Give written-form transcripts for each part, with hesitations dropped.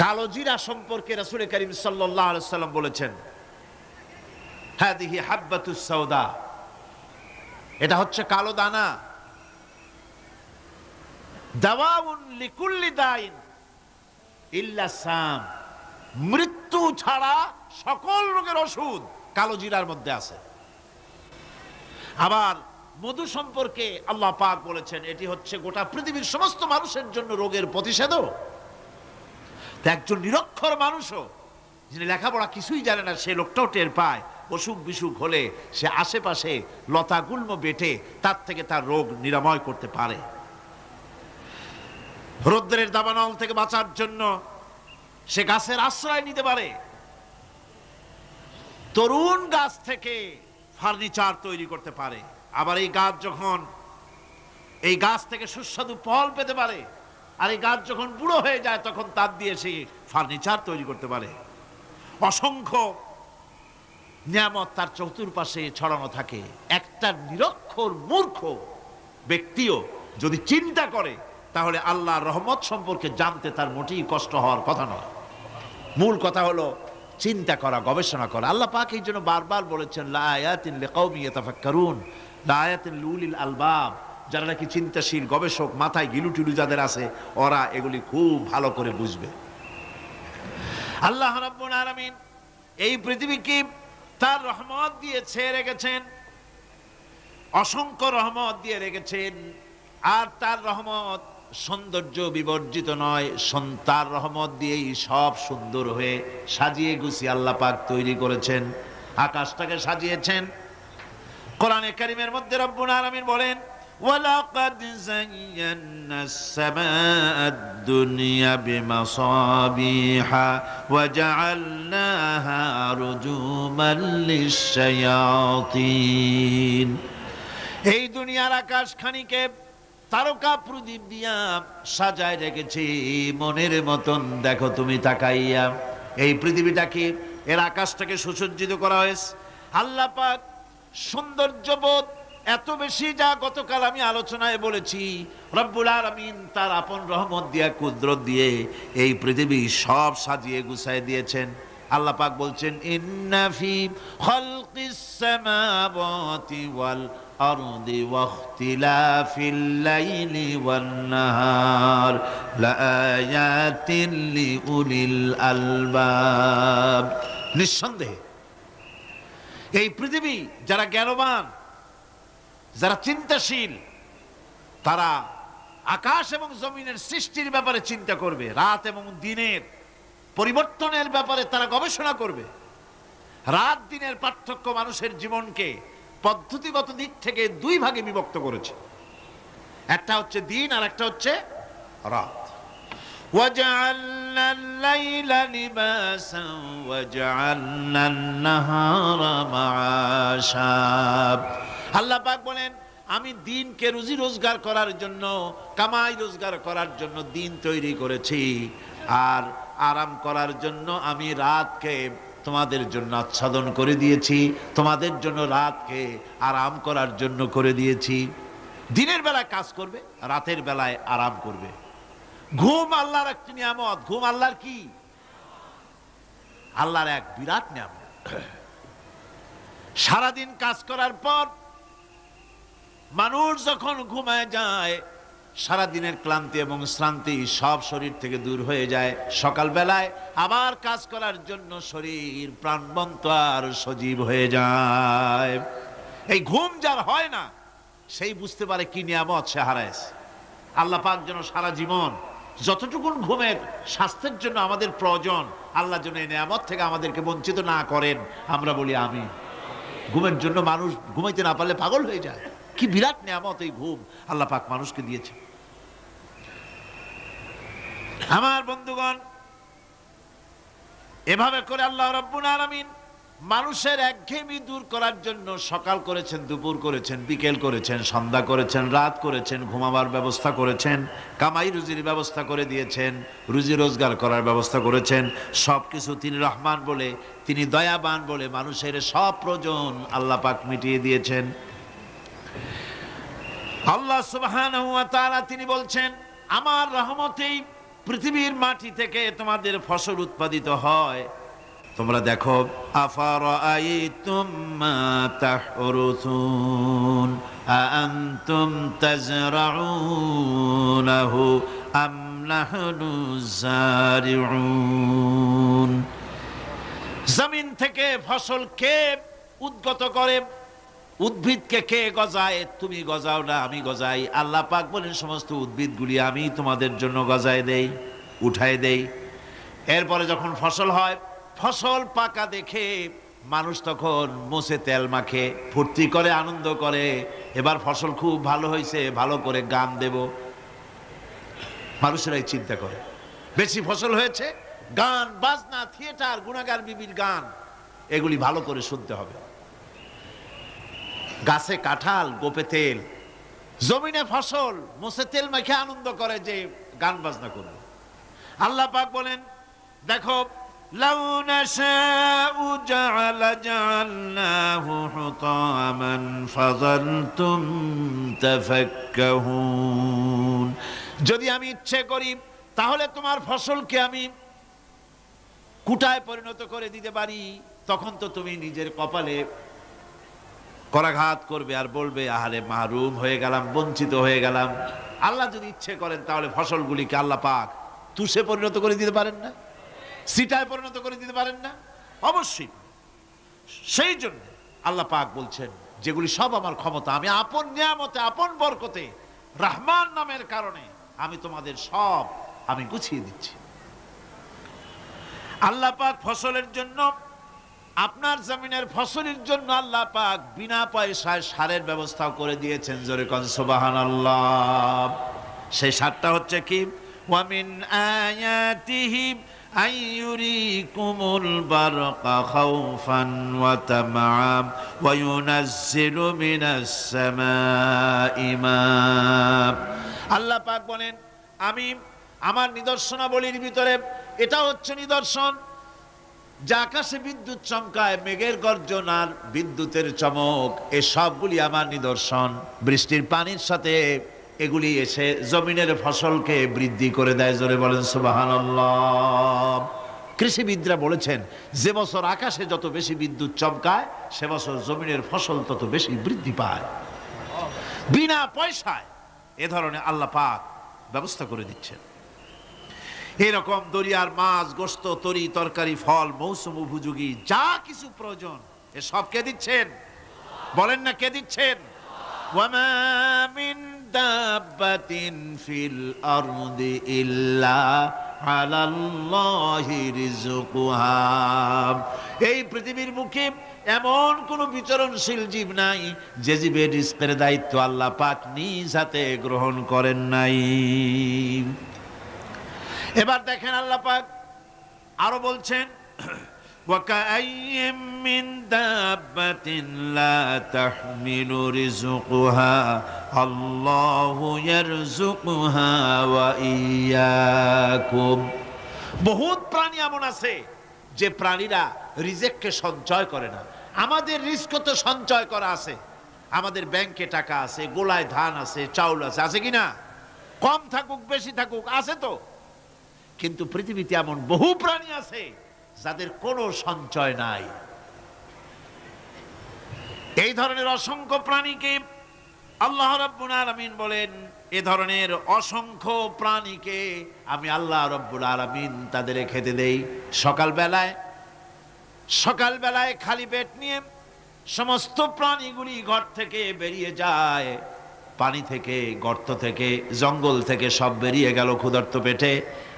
কালো জিরা সম্পর্কে রাসূল করিম সাল্লাল্লাহু আলাইহি ওয়াসাল্লাম বলেছেন, হাদিহি হাব্বাতুস সাওদা, এটা হচ্ছে কালো দানা। দাওয়াউন লিকুল্লি দাইন ইল্লা সাম, মৃত্যু ছাড়া সকল রোগের ওষুধ কালো জিরার মধ্যে আছে। আবার মধু সম্পর্কে আল্লাহ পাক বলেছেন, এটি হচ্ছে গোটা পৃথিবীর সমস্ত মানুষের জন্য রোগের প্রতিষেধক। একজন নিরক্ষর মানুষও, যিনি লেখাপড়া কিছুই জানে না, সে লোকটাও টের পায় অসুখ বিসুখ হলে সে আশেপাশে লতা গুল্ম বেটে তার থেকে তার রোগ নিরাময় করতে পারে। রৌদ্রের দাবানল থেকে বাঁচার জন্য সে গাছের আশ্রয় নিতে পারে। তরুণ গাছ থেকে ফার্নিচার তৈরি করতে পারে। আবার এই গাছ থেকে সুস্বাদু ফল পেতে পারে। আর এই গাছ যখন বুড়ো হয়ে যায় তখন তার দিয়ে সে ফার্নিচার তৈরি করতে পারে। অসংখ্য নিয়ামত তার চতুর্পাশে ছড়ানো থাকে। একটা নিরক্ষর মূর্খ ব্যক্তিও যদি চিন্তা করে তাহলে আল্লাহর রহমত সম্পর্কে জানতে তার মোটেই কষ্ট হওয়ার কথা নয়। মূল কথা হলো চিন্তা করা, গবেষণা করা। আল্লাহ পাক এই জন্য বারবার বলেছেন, লা আয়াতিন লিকাউমিন ইয়াতাফাক্কারুন, লা আয়াতিন লিউলিল আলবাব, যারা নাকি চিন্তাশীল, গবেষক, মাথায় গিলু টিলু যাদের আছে, ওরা এগুলি খুব ভালো করে বুঝবে। আল্লাহ রাব্বুল আলামিন এই পৃথিবীকে তার রহমত দিয়ে ছেয়ে রেখেছেন, অসংখ্য রহমত দিয়ে রেখেছেন। আর তার রহমত সৌন্দর্য বিবর্জিত নয়, তার রহমত দিয়েই সব সুন্দর হয়ে সাজিয়ে গুছিয়ে আল্লাহ পাক তৈরি করেছেন। আকাশটাকে সাজিয়েছেন। কোরআনে কারীমের মধ্যে রব্বুল আলামিন বলেন, ওয়ালাকাদ যায়্যানাস সামাআদ দুনিয়া বিমাসাবিহা ওয়া জাআলনাহা রুজুমান লিশ-শায়াতিন। এই দুনিয়ার আকাশখানিকে তারকা প্রদীপ দিয়া সাজায় রেখেছি মনের মতন। দেখো তুমি তাকাইয়া, এই পৃথিবীটাকে, এর আকাশটাকে সুসজ্জিত করা হয়েছে। আল্লাহ পাক সৌন্দর্যবোধ এত বেশি, যা গতকাল আমি আলোচনায় বলেছি, রব্বুল আলামিন তার আপন রহমত দিয়া, কুদরত দিয়ে এই পৃথিবী সব সাজিয়ে গুছায় দিয়েছেন। আল্লাহ পাক বলছেন, ইন্না ফি খালকিস সামাওয়াতি ওয়াল আরদি ওয়াখতিলাফিল লাইলি ওয়ান নাহার লাআয়াতিন লিউলিল আলবাব। নিঃসন্দেহে এই পৃথিবী, যারা জ্ঞানবান, যারা চিন্তাশীল, তারা আকাশ এবং জমিনের সৃষ্টির ব্যাপারে চিন্তা করবে, রাত এবং দিনের পরিবর্তনের ব্যাপারে তারা গবেষণা করবে। রাত দিনের পার্থক্য মানুষের জীবনকে পদ্ধতিগত দিক থেকে দুই ভাগে বিভক্ত করেছে। একটা হচ্ছে দিন আর একটা হচ্ছে রাত। وَجَعَلْنَا اللَّيْلَ لِبَاسًا وَجَعَلْنَا النَّهَارَ مَعَاشًا। আল্লাহ পাক বলেন, আমি দিনকে রুজি রোজগার করার জন্য, কামাই রোজগার করার জন্য দিন তৈরি করেছি, আর আরাম করার জন্য আমি রাতকে তোমাদের জন্য আচ্ছাদন করে দিয়েছি। তোমাদের জন্য রাতকে আরাম করার জন্য করে দিয়েছি। দিনের বেলায় কাজ করবে, রাতের বেলায় আরাম করবে। ঘুম আল্লাহর একটি নিয়ামত। ঘুম আল্লাহর কি? আল্লাহর এক বিরাট নিয়ামত। সারাদিন কাজ করার পর মানুষ যখন ঘুমায় যায়, সারাদিনের ক্লান্তি এবং শ্রান্তি সব শরীর থেকে দূর হয়ে যায়। সকালবেলায় আবার কাজ করার জন্য শরীর প্রাণবন্ত আর সজীব হয়ে যায়। এই ঘুম যার হয় না, সেই বুঝতে পারে কি নিয়ামত সে হারায়। আল্লাহ পাক যেন সারা জীবন যতটুকুন ঘুমের স্বাস্থ্যের জন্য আমাদের প্রয়োজন, আল্লাহ যেন এই নিয়ামত থেকে আমাদেরকে বঞ্চিত না করেন। আমরা বলি আমি। ঘুমের জন্য মানুষ ঘুমাইতে না পারলে পাগল হয়ে যায়। কি বিরাট নিয়ামত এই ঘুম আল্লাহ পাক মানুষকে দিয়েছে। আমার বন্ধুগণ, এভাবে করে আল্লাহ রাব্বুল আলামিন মানুষের একঘেয়েমি দূর করার জন্য সকাল করেছেন, দুপুর করেছেন, বিকেল করেছেন, সন্ধ্যা করেছেন, রাত করেছেন, ঘুমাবার ব্যবস্থা করেছেন, কামাই রুজির ব্যবস্থা করে দিয়েছেন, রুজি রোজগার করার ব্যবস্থা করেছেন। সবকিছু তিনি রহমান বলে, তিনি দয়াবান বলে মানুষের সব প্রয়োজন আল্লাহ পাক মিটিয়ে দিয়েছেন। আল্লাহ সুবহানাহু ওয়া তাআলা তিনি বলছেন, আমার রহমতেই পৃথিবীর মাটি থেকে তোমাদের ফসল উৎপাদিত হয়। তোমরা দেখো, আফারাআইতুম মা তাহরুসুন আআনতুম তাজরাউনাহু আম নাহনু যারিউন। জমিন থেকে ফসল কে উদ্গত করে? উদ্ভিদকে কে গজায়? তুমি গজাও না, আমি গজাই। আল্লাহ পাক বলেন সমস্ত উদ্ভিদগুলি আমি তোমাদের জন্য গজায় দেই, উঠায় দেই। এরপরে যখন ফসল হয়, ফসল পাকা দেখে মানুষ তখন মোছে তেল মাখে, ফুর্তি করে, আনন্দ করে। এবার ফসল খুব ভালো হয়েছে, ভালো করে গান দেব। মানুষেরাই চিন্তা করে, বেশি ফসল হয়েছে, গান বাজনা, থিয়েটার, গুণাগার বিবির গান, এগুলি ভালো করে শুনতে হবে। গাছে কাঁঠাল, গোপে তেল, জমিনে ফসল, মোছে তেল মেখে আনন্দ করে যে গান বাজনা করবে। আল্লাহ পাক বলেন, দেখো, লাউ নাশাউ জাআলনাহু হুতামান ফাযালতুম তাফাক্কাহুন। যদি আমি ইচ্ছে করি তাহলে তোমার ফসলকে আমি কুটায় পরিণত করে দিতে পারি। তখন তো তুমি নিজের কপালে করাঘাত করবে আর বলবে, আহারে মাহরুম হয়ে গেলাম, বঞ্চিত হয়ে গেলাম। আল্লাহ যদি ইচ্ছে করেন তাহলে ফসলগুলিকে আল্লাহ পাক তুষে পরিণত করে দিতে পারেন না? সিটায় পরিণত করে দিতে পারেন না? অবশ্যই। সেই জন্য আল্লাহ পাক বলছেন, যেগুলি সব আমার ক্ষমতা, আমি আপন নিয়ামতে, আপন বরকতে, রহমান নামের কারণে আমি তোমাদের সব আমি গুছিয়ে দিচ্ছি। আল্লাহ পাক ফসলের জন্য, আপনার জমিনের ফসলের জন্য আল্লাহ পাক বিনা পয়সায় সারের ব্যবস্থাও করে দিয়েছেন। জোরে কোন সুবহানাল্লাহ। সেই সারটা হচ্ছে কি? ওয়া মিন আয়াতিহি আইয়ুরিকুমুল বারকা খাউফান ওয়া তামআম ওয়া ইউনাজ্জিলু মিনাস সামাই মা। আল্লাহ পাক বলেন, আমি আমার নিদর্শনাবলীর ভিতরে এটা হচ্ছে নিদর্শন, যে আকাশে বিদ্যুৎ চমকায়, মেঘের গর্জন আর বিদ্যুতের চমক, এ সবগুলি আমার নিদর্শন। বৃষ্টির পানির সাথে এগুলি এসে জমিনের ফসলকে বৃদ্ধি করে দেয়। জোরে বলেন সুবহানাল্লাহ। কৃষিবিদরা বলেছেন, যে বছর আকাশে যত বেশি বিদ্যুৎ চমকায়, সে বছর জমিনের ফসল তত বেশি বৃদ্ধি পায়। বিনা পয়সায় এ ধরনের আল্লাহ পাক ব্যবস্থা করে দিচ্ছেন। এরকম দরিয়ার মাছ, গোশত, তরি তরকারি, ফল, মৌসুম উপযোগী যা কিছু প্রয়োজন, এ সব কে দিচ্ছেন? বলেন না, কে দিচ্ছেন? ওয়ামা মিন দাব্বাতিন ফিল আরদি ইল্লা আলাল্লাহি রিজকুহা। এই পৃথিবীর মুখে এমন কোন বিচরণশীল জীব নাই যে জীবের রিজকের দায়িত্ব আল্লাহ পাক নিজ হাতে গ্রহণ করেন নাই। এবার দেখেন, আল্লাহ পাক আরো বলছেন, ওয়াকাআইয়িম মিন দাব্বাতিন লা তাহমিলু রিজকুহা আল্লাহু ইয়ারযুকুহা ওয়া ইয়্যাকুম। বহুত প্রাণী এমন আছে যে প্রাণীরা রিজেককে সঞ্চয় করে না। আমাদের রিজক তো সঞ্চয় করা আছে, আমাদের ব্যাংকে টাকা আছে, গোলায় ধান আছে, চাউল আছে, আছে কিনা? কম থাকুক বেশি থাকুক, আছে তো। কিন্তু পৃথিবীতে এমন বহু প্রাণী আছে যাদের কোনো সঞ্চয় নাই। এই ধরনের অসংখ্য প্রাণীকে আল্লাহ রাব্বুল আলামিন বলেন, এ ধরনের অসংখ্য প্রাণীকে আমি আল্লাহ রাব্বুল আলামিন তাদের খেতে দেই। সকালবেলায় খালি পেট নিয়ে সমস্ত প্রাণীগুলি ঘর থেকে বেরিয়ে যায়, পানি থেকে, গর্ত থেকে, জঙ্গল থেকে সব বেরিয়ে গেল ক্ষুধার্ত পেটে।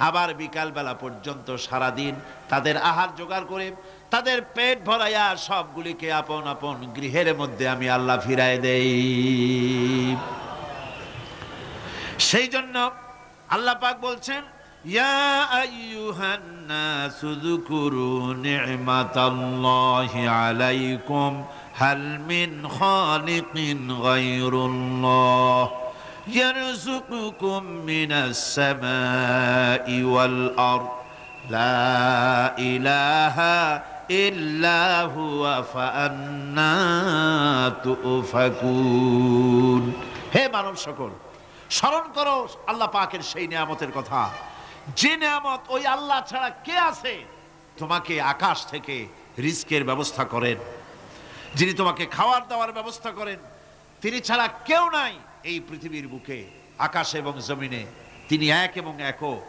আবার বিকালবেলা পর্যন্ত সারাদিন তাদের আহার জোগাড় করে তাদের পেট ভরাইয়া সবগুলিকে আপন আপন গৃহের মধ্যে আমি আল্লাহ ফিরায় দেই। সেই জন্য আল্লাহ পাক বলছেন, ইয়া আইয়ুহান নাসু যকুরু নি'মাতাল্লাহি আলাইকুম হাল মিন খালিকিন গায়রুল্লাহ ইয়ারযুকুকুম মিনাস সামাই ওয়াল আরদ লা ইলাহা ইল্লা হুয়া ফাআন্না তুফাকুন। হে মানব সকল, স্মরণ করো আল্লাহ পাকের সেই নিয়ামতের কথা। যে নিয়ামত ওই আল্লাহ ছাড়া কে আছে? তোমাকে আকাশ থেকে রিজকের ব্যবস্থা করেন, যিনি তোমাকে খাওয়ার দাওয়ার ব্যবস্থা করেন, তিনি ছাড়া কেউ নাই এই পৃথিবীর বুকে, আকাশ এবং জমিনে। তিনি এক এবং একক।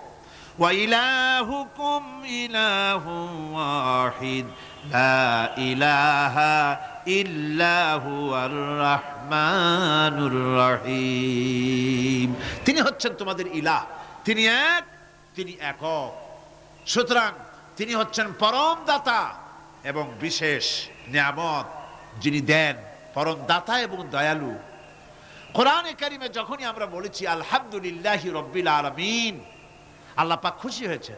ওয়া ইলাহুকুম ইলাহু ওয়াহিদ লা ইলাহা ইল্লা হুয়ার রাহমানুর রহিম। তিনি হচ্ছেন তোমাদের ইলাহ, তিনি এক, তিনি একক। সুতরাং তিনি হচ্ছেন পরম দাতা এবং বিশেষ নিয়ামত যিনি দেন, পরম দাতা এবং দয়ালু। কোরআনে কারিমে যখনই আমরা বলেছি আলহামদুলিল্লাহি রাব্বিল আলামিন, আল্লাহ পাক খুশি হয়েছে।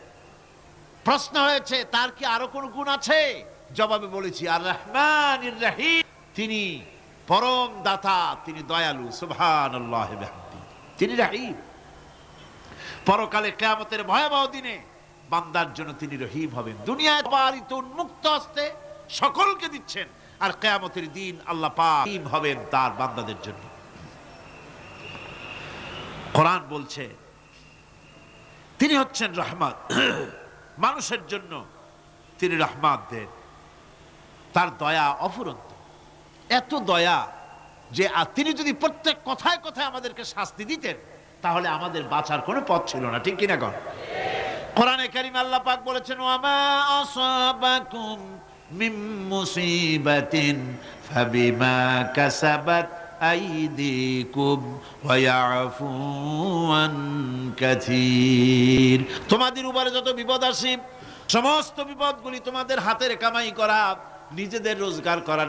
প্রশ্ন হয়েছে তার কি আরো কোন গুণ আছে? জবাবে বলেছি আর রহমানির রহিম, তিনি পরম দাতা, তিনি দয়ালু। সুবহানাল্লাহ বিহামদিহি, তিনি রহিম। পরকালে কিয়ামতের ভয়াবহ দিনে বান্দার জন্য তিনি রহিম হবেন। দুনিয়ায় বারিত উন্মুক্ত হস্তে সকলকে দিচ্ছেন, আর কিয়ামতের দিন আল্লাহ পাক রহিম হবেন তার বান্দাদের জন্য। কোরআন বলছে তিনি হচ্ছেন রহমত, মানুষের জন্য তিনি রহমত দেন। তার দয়া অফুরন্ত, এত দয়া যে তিনি যদি প্রত্যেক কথায় কথায় আমাদেরকে শাস্তি দিতেন তাহলে আমাদের বাঁচার কোনো পথ ছিল না, ঠিক কিনা কন? কোরআনে কারীমে আল্লাহ পাক বলেছেন ওয়ামা আসাবাকুম মিন মুসিবাতিন ফাবিমা কাসাবাত আইদিকুম ওয়া ইয়াফু আন কাসীর। তোমাদের উপরে যত বিপদ আসে সমস্ত বিপদগুলি তোমাদের হাতের কামাই করা, নিজেদের রোজগার করা,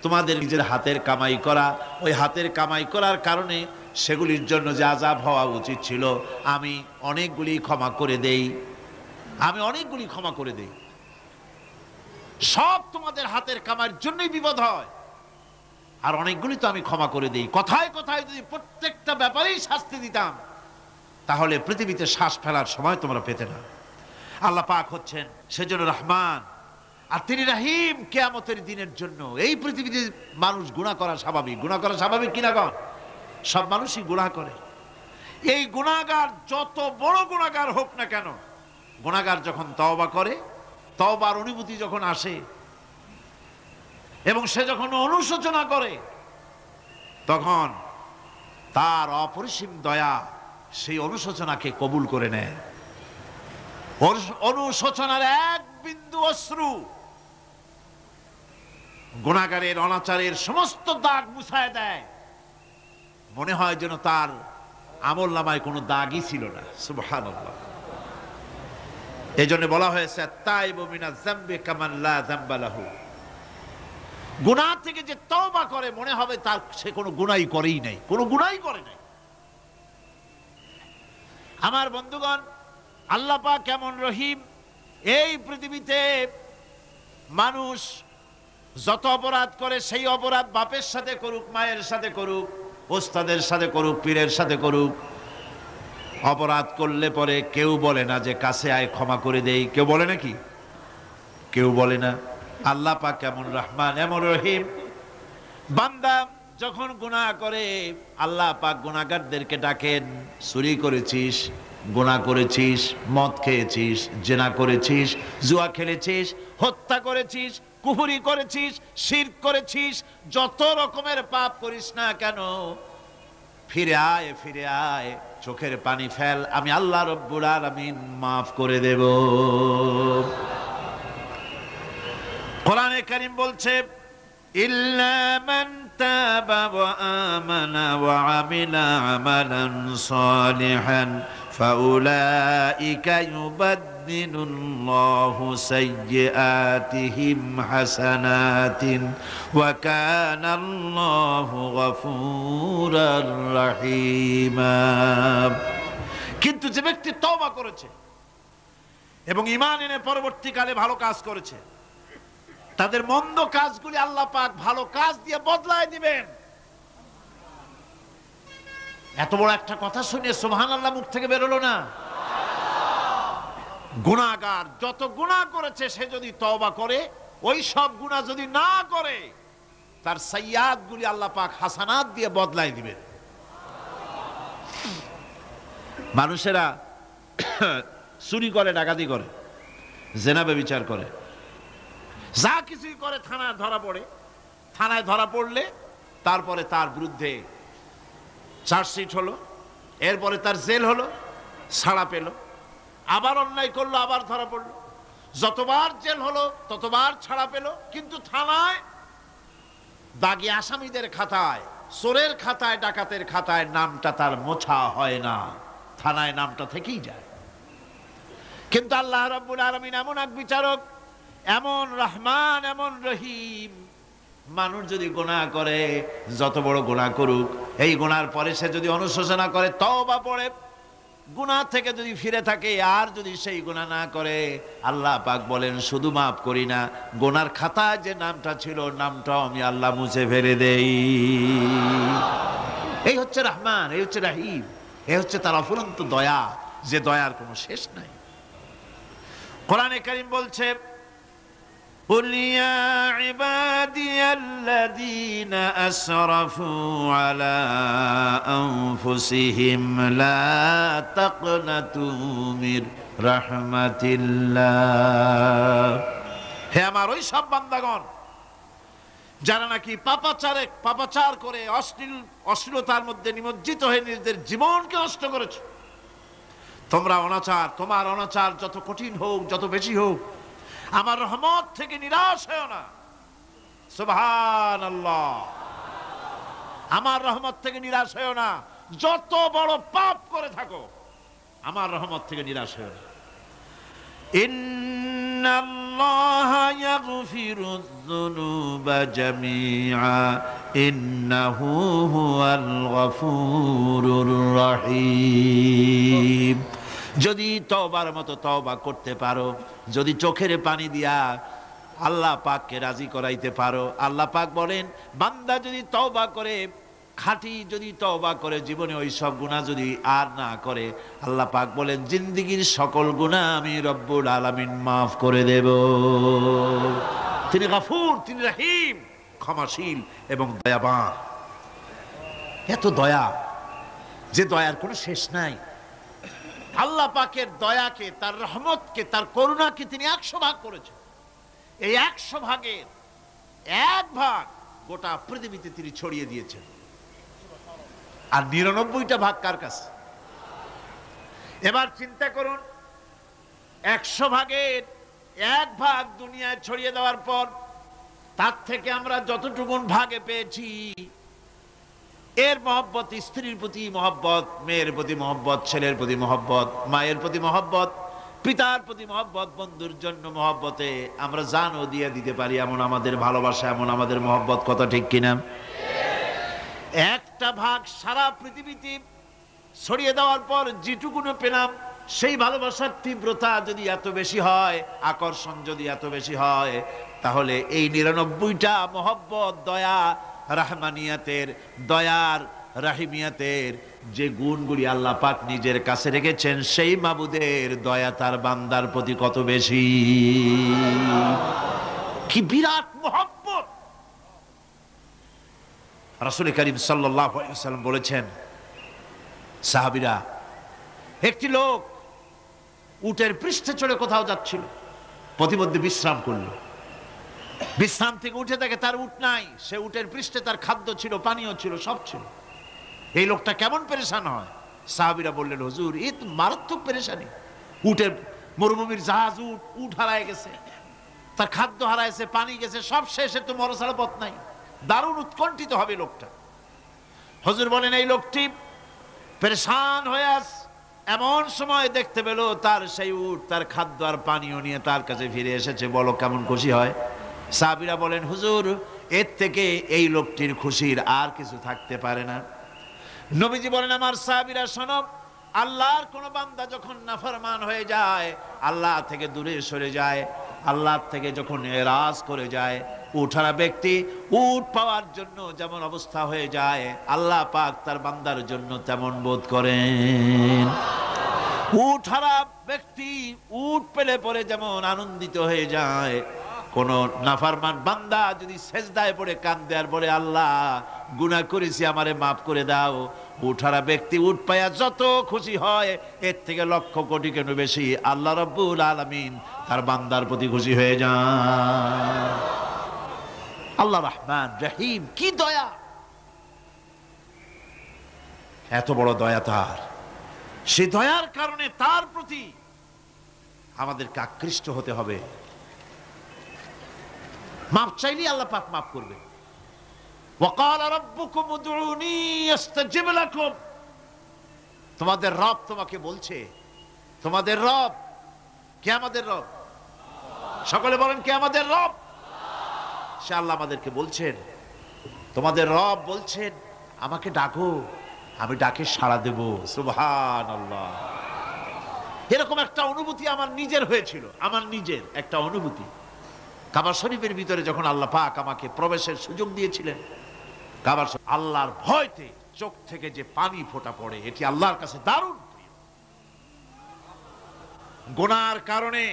তোমাদের নিজের হাতের কামাই করা। ওই হাতের কামাই করার কারণে সেগুলির জন্য যে আযাব হওয়া উচিত ছিল আমি অনেকগুলি ক্ষমা করে দেই, আমি অনেকগুলি ক্ষমা করে দেই। সব তোমাদের হাতের কামাইয়ের জন্যই বিপদ হয়, আর অনেকগুলি তো আমি ক্ষমা করে দেই। কথায় কথায় যদি প্রত্যেকটা ব্যাপারেই শাস্তি দিতাম তাহলে পৃথিবীতে শ্বাস ফেলার সময় তোমরা পেতে না। আল্লাহ পাক হচ্ছেন সেজন্য রহমান, আর তিনি রহিম কিয়ামতের দিনের জন্য। এই পৃথিবীতে মানুষ গুনাহ করা স্বাভাবিক, গুনাহ করা স্বাভাবিক কিনা কন? সব মানুষই গুনাহ করে। এই গুনাহগার যত বড় গুনাহগার হোক না কেন, গুনাহগার যখন তওবা করে, তওবার অনুভূতি যখন আসে এবং সে যখন অনুশোচনা করে, তখন তার অপরিসীম দয়া সেই অনুশোচনাকে কবুল করে নেয়। অনুশোচনার এক বিন্দু অশ্রু গুনাহগারের অনাচারের সমস্ত দাগ মুছায় দেয়। মনে হয় যেন তার আমল নামায় কোনো দাগই ছিল না। সুবহানাল্লাহ। এই জন্য বলা হয়েছে তাইবু মিনাজ যামবি কামান লা যামবা লাহু। গুনাহ থেকে যে তওবা করে মনে হবে তার সে কোনো গুনাহই করেই নাই, কোনো গুনাহই করে নাই। আমার বন্ধুগণ, আল্লাহ পাক কেমন রহিম! এই পৃথিবীতে মানুষ যত অপরাধ করে সেই অপরাধ বাপের সাথে করুক, মায়ের সাথে করুক, ওস্তাদের সাথে করুক, পীরের সাথে করুক, অপরাধ করলে পরে কেউ বলে না যে কাছে আয় ক্ষমা করে দেই। কেউ বলে নাকি? কেউ বলে না। আল্লাহ পাক কেমন রহমান, এমন রহিম! বান্দা যখন গুনাহ করে আল্লাহ পাক গুনাহগারদেরকে ডাকেন, চুরি করেছিস, গুনাহ করেছিস, মদ খেয়েছিস, জিনা করেছিস, জুয়া খেলেছিস, হত্যা করেছিস, কুফরি করেছিস, শিরক করেছিস, যত রকমের পাপ করিস না কেন, ফিরে আয়, ফিরে আয়, চোখের পানি ফেল, আমি আল্লাহ রব্বুল আলামিন মাফ করে দেব। কোরআনে কারীম বলছে ইল্লা মান তাবা ওয়া আমানা ওয়া আমিলা আমালান সালিহান ফাউলাইকা ইউবাদদিলুল্লাহু সাইয়্যাতিহিম হাসানাতিন ওয়া কানাল্লাহু গফুরার রহিমা। কিন্তু যে ব্যক্তি তওবা করেছে এবং ঈমান এনে পরবর্তীকালে ভালো কাজ করেছে, তাদের মন্দ কাজগুলি আল্লাহ পাক ভালো কাজ দিয়ে বদলায় দিবেন। এত বড় একটা কথা শুনে সুবহানাল্লাহ মুখ থেকে বেরোলো না? গুনাহগার যত গুনাহ করেছে সে যদি তওবা করে, ওই সব গুনাহ যদি না করে, তার সাইয়্যাতগুলি আল্লাহ পাক হাসানাত দিয়ে বদলায় দিবেন। মানুষেরা চুরি করে, ডাকাতি করে, জেনা ব্যভিচার করে, যা কিছুই করে থানায় ধরা পড়ে। থানায় ধরা পড়লে তারপরে তার বিরুদ্ধে চার্জশিট হলো, এরপরে তার জেল হলো, ছাড়া পেল, আবার অন্যায় করলো, আবার ধরা পড়লো, যতবার জেল হলো ততবার ছাড়া পেল, কিন্তু থানায় দাগী আসামিদের খাতায়, চোরের খাতায়, ডাকাতের খাতায় নামটা তার মোছা হয় না, থানায় নামটা থেকেই যায়। কিন্তু আল্লাহ রাব্বুল আলামিন এমন এক বিচারক, এমন রহমান, এমন রহিম। মানুষ যদি গুনাহ করে, যত বড় গুনাহ করুক, এই গুনার পরে সে যদি অনুশোচনা করে, তওবা পড়ে, গুনাহ থেকে যদি ফিরে থাকে, আর যদি সেই গুনাহ না করে, আল্লাহ পাক বলেন শুধু মাফ করি না, গুনার খাতায় যে নামটা ছিল, নামটাও আমি আল্লাহ মুছে ফেলে দেই। এই হচ্ছে রহমান, এই হচ্ছে রহিম, এই হচ্ছে তার অফুরন্ত দয়া, যে দয়ার কোনো শেষ নাই। কোরআনে কারীম বলছে, قل يا عبادي الذين أسرفوا على أنفسهم لا تقنطوا من رحمة الله। হে আমার ওই সব বান্দাগণ যারা নাকি পাপাচার করে অশ্লীলতার মধ্যে নিমজ্জিত হয়ে নিজেদের জীবনকে নষ্ট করেছে, তোমার অনাচার যত কঠিন হোক, যত বেশি হোক, আমার রহমত থেকে নিরাশ হয়ো না। সুবহানাল্লাহ, আমার রহমত থেকে নিরাশ হয়ো না। যত বড় পাপ করে থাকো, আমার রহমত থেকে নিরাশ হয়ো না। ইন্নাল্লাহা ইয়াগফিরুয যুনুবা জামিআ ইন্নাহু হুয়াল গফুরুর রহিম। যদি তওবার মতো তওবা করতে পারো, যদি চোখের পানি দিয়া আল্লাহ পাককে রাজি করাইতে পারো, আল্লাহ পাক বলেন বান্দা যদি তওবা করে, খাঁটি যদি তওবা করে, জীবনে ওই সব গুনাহ যদি আর না করে, আল্লাহ পাক বলেন জিন্দেগীর সকল গুনাহ আমি রব্বুল আলামিন মাফ করে দেব। তিনি গফুর, তিনি রহিম, ক্ষমাশীল এবং দয়াবান। এত দয়া, যে দয়ার কোনো শেষ নাই। আল্লাহ পাকের দয়াকে, তার রহমতকে, তার করুণাকে তিনি 100 ভাগ করেছেন। এই 100 ভাগের 1 ভাগ গোটা পৃথিবীতে তিনি ছড়িয়ে দিয়েছেন। আর 99টা ভাগ কার কাছে? এবার চিন্তা করুন, 100 ভাগের 1 ভাগ দুনিয়ায় ছড়িয়ে দেওয়ার পর তার থেকে আমরা যতটুকুন ভাগে পেয়েছি, এর মহব্বত, স্ত্রীর প্রতি মহব্বত, মেয়ের প্রতি মহব্বত, ছেলের প্রতি মহব্বত, মায়ের প্রতি মহব্বত, পিতার প্রতি মহব্বত, বন্ধুর জন্য মহব্বতে আমরা জানও দিয়ে দিতে পারি, এমন আমাদের ভালোবাসা, এমন আমাদের মহব্বত। কথা ঠিক কিনা? একটা ভাগ সারা পৃথিবীতে ছড়িয়ে দেওয়ার পর যেটুকুনো পেলাম, সেই ভালোবাসার তীব্রতা যদি এত বেশি হয়, আকর্ষণ যদি এত বেশি হয়, তাহলে এই 99টা মহব্বত, দয়া, রাহমানিয়াতের, দয়ার, রাহিমিয়াতের যে গুণগুলি আল্লাহ পাক নিজের কাছে রেখেছেন, সেই মাবুদের দয়া তার বান্দার প্রতি কত বেশি! কি বিরাট মহব্বত! রাসূল করিম সাল্লাল্লাহু আলাইহি ওয়াসাল্লাম বলেছেন, সাহাবীরা, একটি লোক উটের পৃষ্ঠে চড়ে কোথাও যাচ্ছিল, প্রতিমধ্যে বিশ্রাম করলো। বিশ্রাম থেকে উঠে দেখে তার উট নাই। সে উটের পৃষ্ঠে তার খাদ্য ছিল, পানীয় ছিল, সব ছিল। এই লোকটা কেমন পেরেশান হয়? সাহাবীরা বললেন, হুজুর, এই তো মারাত্মক পেরেশানি। উটের মরুভূমির জাহাজ, উট হারায় গেছে, তার খাদ্য হারাইছে, পানি গেছে, সব শেষে তো মরা ছাড়া পথ নাই। দারুণ উৎকণ্ঠিত হবে লোকটা। হুজুর বলেন, এই লোকটি পেরেশান হয়ে আস। এমন সময় দেখতে পেল তার সেই উট তার খাদ্য আর পানীয় নিয়ে তার কাছে ফিরে এসেছে। বলো কেমন খুশি হয়? সাহাবীরা বলেন, হুজুর, এর থেকে এই লোকটির খুশির আর কিছু থাকতে পারে না। নবীজি বলেন, আমার সাহাবীরা শোনো, আল্লাহর কোন বান্দা যখন নাফরমান হয়ে যায়, আল্লাহ থেকে দূরে সরে যায়, আল্লাহ থেকে যখন এরাজ করে যায়, উঠারা ব্যক্তি উট পাওয়ার জন্য যেমন অবস্থা হয়ে যায়, আল্লাহ পাক তার বান্দার জন্য তেমন বোধ করেন। উঠারা ব্যক্তি উট পেলে পরে যেমন আনন্দিত হয়ে যায়, কোন নাফরমান বান্দা যদি সেজদায় পড়ে কাঁদে আর বলে আল্লাহ গুনাহ করেছি আমারে মাফ করে দাও, উঠারা ব্যক্তি উঠ পায়া যত খুশি হয় এর থেকে লক্ষ কোটি কেন বেশি আল্লাহ রাব্বুল আলামিন তার বান্দার প্রতি খুশি হয়ে যান। আল্লাহ রহমান রহিম, কি দয়া, এত বড় দয়া তার। সে দয়ার কারণে তার প্রতি আমাদেরকে আকৃষ্ট হতে হবে। মাপ চাইলেই আল্লাহ পাক মাফ করবে। ওয়াকাল রাব্বুকুম উদউনি আস্তাজিব লাকুম, তোমাদের রব তোমাকে বলছে, তোমাদের রব কে? আমাদের রব। সকলে বলেন কে আমাদের রব? সে আল্লাহ আমাদেরকে বলছেন, তোমাদের রব বলছেন আমাকে ডাকো, আমি ডাকে সাড়া দেব। সুবহানাল্লাহ। এরকম একটা অনুভূতি আমার নিজের হয়েছিল, আমার নিজের একটা অনুভূতি। কাবা শরীফের ভিতরে যখন আল্লাহ পাক আমাকে প্রবেশের সুযোগ দিয়েছিলেন, কাবা আল্লাহর ভয়তে চোখ থেকে যে পানি ফোঁটা পড়ে, এটি আল্লাহর কাছে দারুণ প্রিয়। গুনার কারণে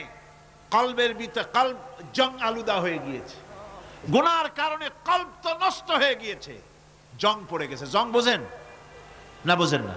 কলবের ভিতরে কলব জং আলুদা হয়ে গিয়েছে, গুনার কারণে কলব তো নষ্ট হয়ে গিয়েছে, জং পড়ে গেছে। জং বোঝেন না? বোঝেন না?